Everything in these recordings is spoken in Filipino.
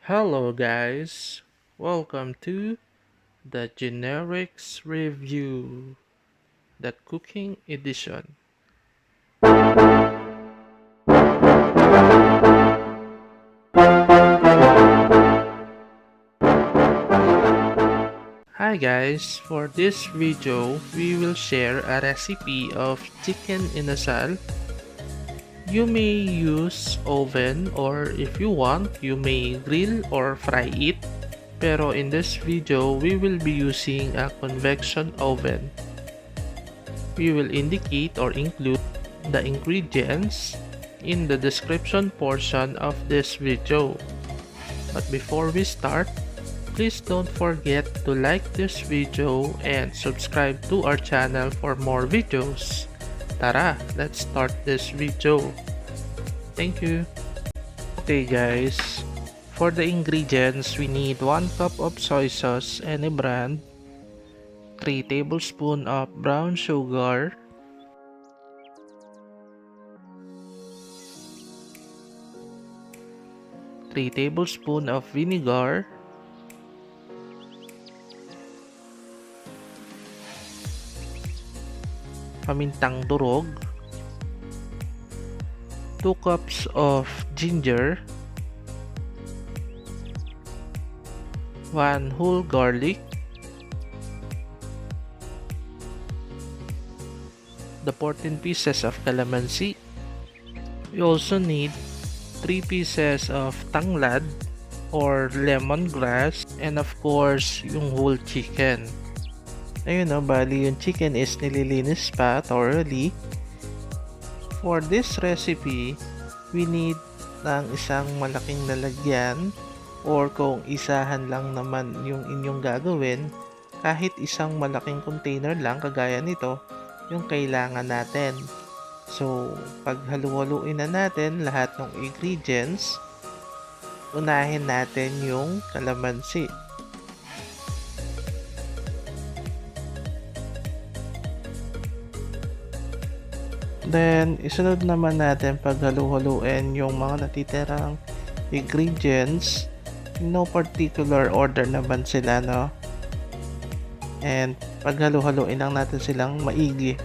Hello guys, welcome to the Generics Review, the cooking edition. Hi guys, for this video, we will share a recipe of chicken inasal. You may use oven or if you want, you may grill or fry it. Pero in this video, we will be using a convection oven. We will indicate or include the ingredients in the description portion of this video. But before we start, please don't forget to like this video and subscribe to our channel for more videos. Tara, let's start this video. Thank you. Okay guys, for the ingredients, we need 1 cup of soy sauce, any brand, 3 tablespoons of brown sugar, 3 tablespoons of vinegar, 2 pamintang durog, 2 cups of ginger, 1 whole garlic, the 14 pieces of calamansi. We also need 3 pieces of tanglad or lemongrass, and of course yung whole chicken. Ayun o, bali yung chicken is nililinis pa thoroughly. For this recipe, we need ng isang malaking lalagyan, or kung isahan lang naman yung inyong gagawin, kahit isang malaking container lang kagaya nito yung kailangan natin. So, pag halu-haluin na natin lahat ng ingredients, unahin natin yung calamansi. Then, isunod naman natin pag halu-haluin yung mga natitirang ingredients. No particular order naman sila, no? And pag halu-haluin lang natin silang maigi.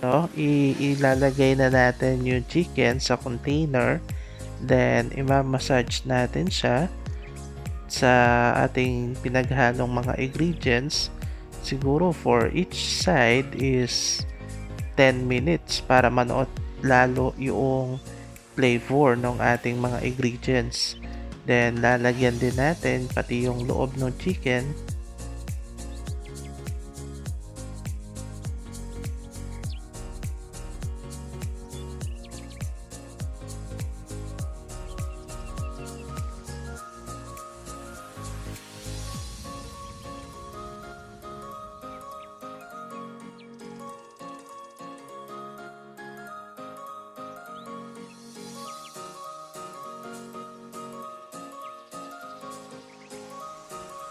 No, ilalagay na natin yung chicken sa container, then imamassage natin siya sa ating pinaghalong mga ingredients. Siguro for each side is 10 minutes para manood lalo yung flavor ng ating mga ingredients. Then lalagyan din natin pati yung loob ng chicken.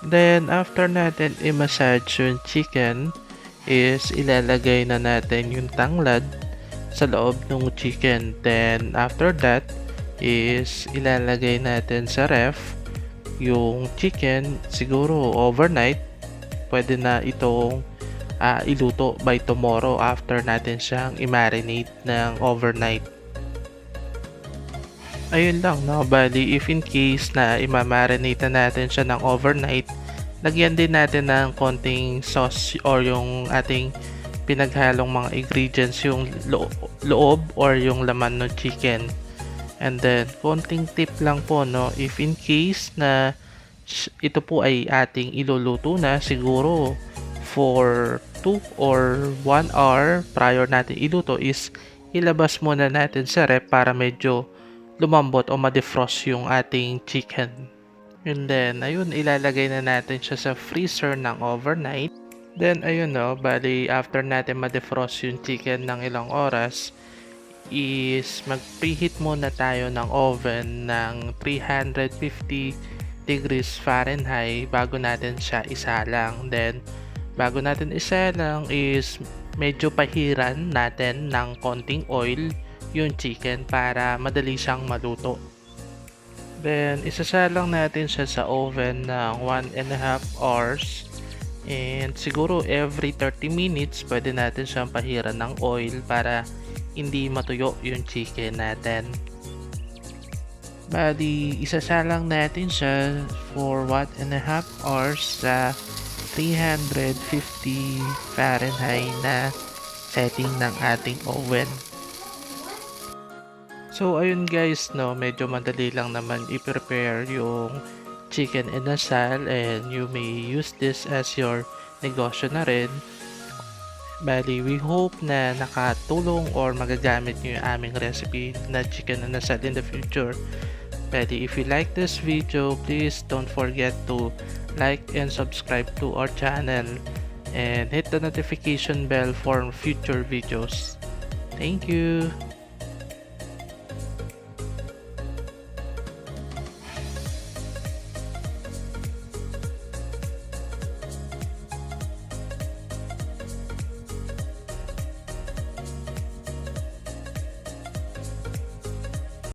Then, after natin i-massage yung chicken, is ilalagay na natin yung tanglad sa loob ng chicken. Then, after that, is ilalagay natin sa ref yung chicken. Siguro overnight, pwede na itong iluto by tomorrow after natin siyang i-marinate ng overnight. Ayun lang, no? Bali, if in case na imamarinate na natin siya ng overnight, lagyan din natin ng konting sauce or yung ating pinaghalong mga ingredients, yung loob or yung laman ng chicken. And then, konting tip lang po, no? If in case na which ito po ay ating iluluto na siguro for 2 or 1 hour prior natin iluto is ilabas muna natin sa rep para medyo lumambot o ma-defrost yung ating chicken. And then, ayun, ilalagay na natin siya sa freezer ng overnight. Then, ayun no, bali after natin ma-defrost yung chicken ng ilang oras, is mag-preheat muna tayo ng oven ng 350 degrees Fahrenheit bago natin siya isalang. Then, bago natin isalang is medyo pahiran natin ng konting oil yung chicken para madali siyang maluto. Then, isasalang natin siya sa oven ng 1.5 hours. And siguro every 30 minutes, pwede natin siyang pahiran ng oil para hindi matuyo yung chicken natin. Bali, isasalang natin siya for 1.5 hours sa 350 Fahrenheit na setting ng ating oven. So, ayun guys, no, medyo madali lang naman i-prepare yung chicken inasal and you may use this as your negosyo na rin. Bali, we hope na nakatulong or magagamit nyo yung aming recipe na chicken inasal in the future. Bali, if you like this video, please don't forget to like and subscribe to our channel and hit the notification bell for future videos. Thank you!